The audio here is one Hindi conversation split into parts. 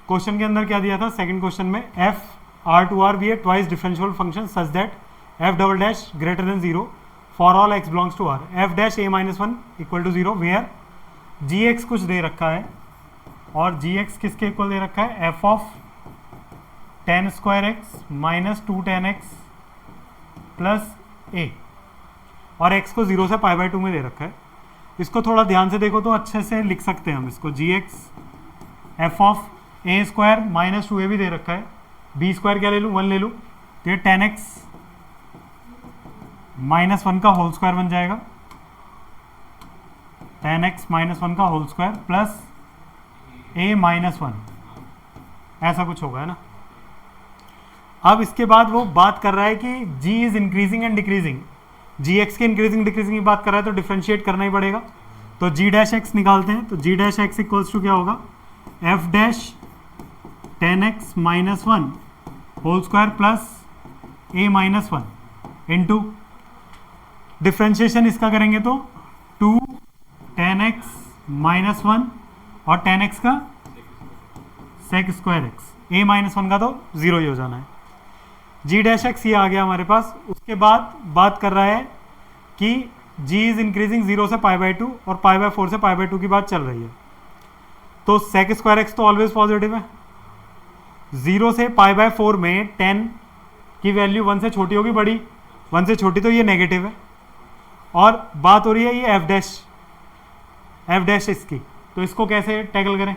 क्वेश्चन के अंदर क्या दिया था सेकंड क्वेश्चन में, f R to R be a twice differential function such that f double dash greater than zero for all x belongs to R, f dash a minus one equal to zero where g x कुछ दे रखा है और जी एक्स किसके इक्वल दे रखा है, F of ten square X minus two ten X plus A, और एक्स को जीरो से पाई बाय टू में दे रखा है। इसको थोड़ा ध्यान से देखो तो अच्छे से लिख सकते हैं हम इसको, G X F of A square minus two A भी दे रखा है, बी स्क्वायर क्या ले लूँ, वन ले लूँ, तो ये टेन एक्स माइनस वन का होल स्क्वायर बन जाएगा, टेन एक्स माइनस वन का whole square plus A minus one, ऐसा कुछ होगा है ना। अब इसके बाद वो बात कर रहा है कि g is increasing and decreasing, g x के इंक्रीजिंग डिक्रीजिंग की बात कर रहा है तो डिफ्रेंशिएट करना ही पड़ेगा। तो जी डैश एक्स निकालते हैं, तो G dash X equals to क्या होगा, F dash ten X minus one whole square plus A minus one into differentiation इसका करेंगे तो two ten X minus one और टेन एक्स का sec square X, A minus one का तो जीरो ही हो जाना है। जी डैश एक्स ये आ गया हमारे पास। उसके बाद बात कर रहा है कि जी इज इंक्रीजिंग जीरो से पाई बाय टू और पाई बाय फोर से पाई बाय टू की बात चल रही है, तो सेक स्क्वायर एक्स तो ऑलवेज पॉजिटिव है। जीरो से पाई बाय फोर में टेन की वैल्यू वन से छोटी होगी, बड़ी वन से छोटी, तो ये नेगेटिव है। और बात हो रही है ये एफ डैश इसकी, तो इसको कैसे टैकल करें,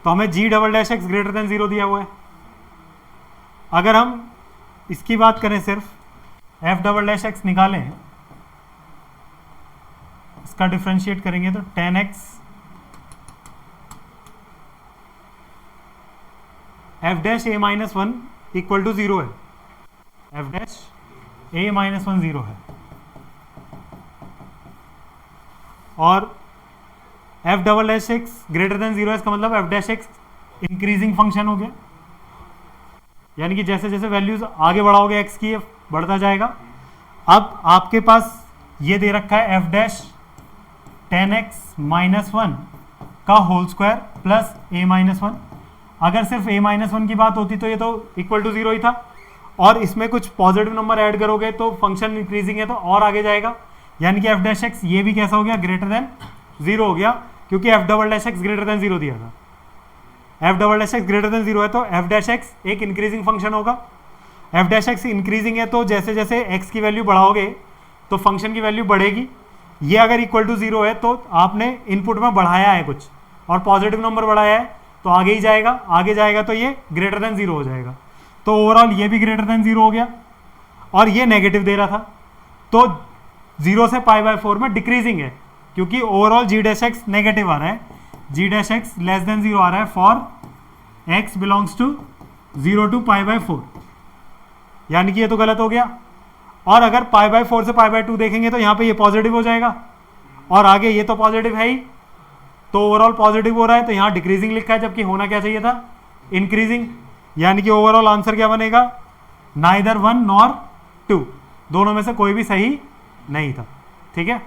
तो हमें G double dash x greater than zero दिया हुआ है। अगर हम इसकी बात करें सिर्फ एफ डबल डैश एक्स निकालें, इसका डिफ्रेंशिएट करेंगे तो ten x f dash a minus one equal to zero है, f dash a minus one zero है, और f double dash x greater than zero है, इसका मतलब f dash x increasing function हो गया, यानी कि जैसे जैसे वैल्यूज आगे बढ़ाओगे एक्स की बढ़ता जाएगा। अब आपके पास ये दे रखा है f dash ten X minus one का whole square plus A minus one. अगर सिर्फ ए माइनस वन की बात होती तो ये तो इक्वल टू जीरो ही था, और इसमें कुछ पॉजिटिव नंबर ऐड करोगे तो फंक्शन इंक्रीजिंग है तो और आगे जाएगा, यानी कि एफ डैश एक्स ये भी कैसा हो गया, ग्रेटर देन जीरो हो गया, क्योंकि F double dash x greater than zero दिया था। F double dash x greater than zero है तो एफ डैश एक्स एक इंक्रीजिंग फंक्शन होगा। एफ डैश एक्स इंक्रीजिंग है तो जैसे जैसे एक्स की वैल्यू बढ़ाओगे तो फंक्शन की वैल्यू बढ़ेगी। ये अगर इक्वल टू जीरो है तो आपने इनपुट में बढ़ाया है कुछ और पॉजिटिव नंबर बढ़ाया है तो आगे ही जाएगा, आगे जाएगा तो ये ग्रेटर देन जीरो हो जाएगा। तो ओवरऑल ये भी ग्रेटर देन जीरो हो गया, और ये नेगेटिव दे रहा था, तो जीरो से पाई बाय फोर में डिक्रीजिंग है, क्योंकि overall G dash X negative आ रहा है, G dash X less than zero आ रहा है for X belongs to zero to pi by four, यानी कि ये तो गलत हो गया। और अगर पाई बाय फोर से पाई बाय टू देखेंगे तो यहाँ पे ये पॉजिटिव हो जाएगा, और आगे ये तो पॉजिटिव है ही, तो ओवरऑल पॉजिटिव हो रहा है, तो यहाँ डिक्रीजिंग लिखा है, जबकि होना क्या चाहिए था, इंक्रीजिंग, यानी कि ओवरऑल आंसर क्या बनेगा, नाइदर वन नॉर टू, दोनों में से कोई भी सही नहीं था। ठीक है।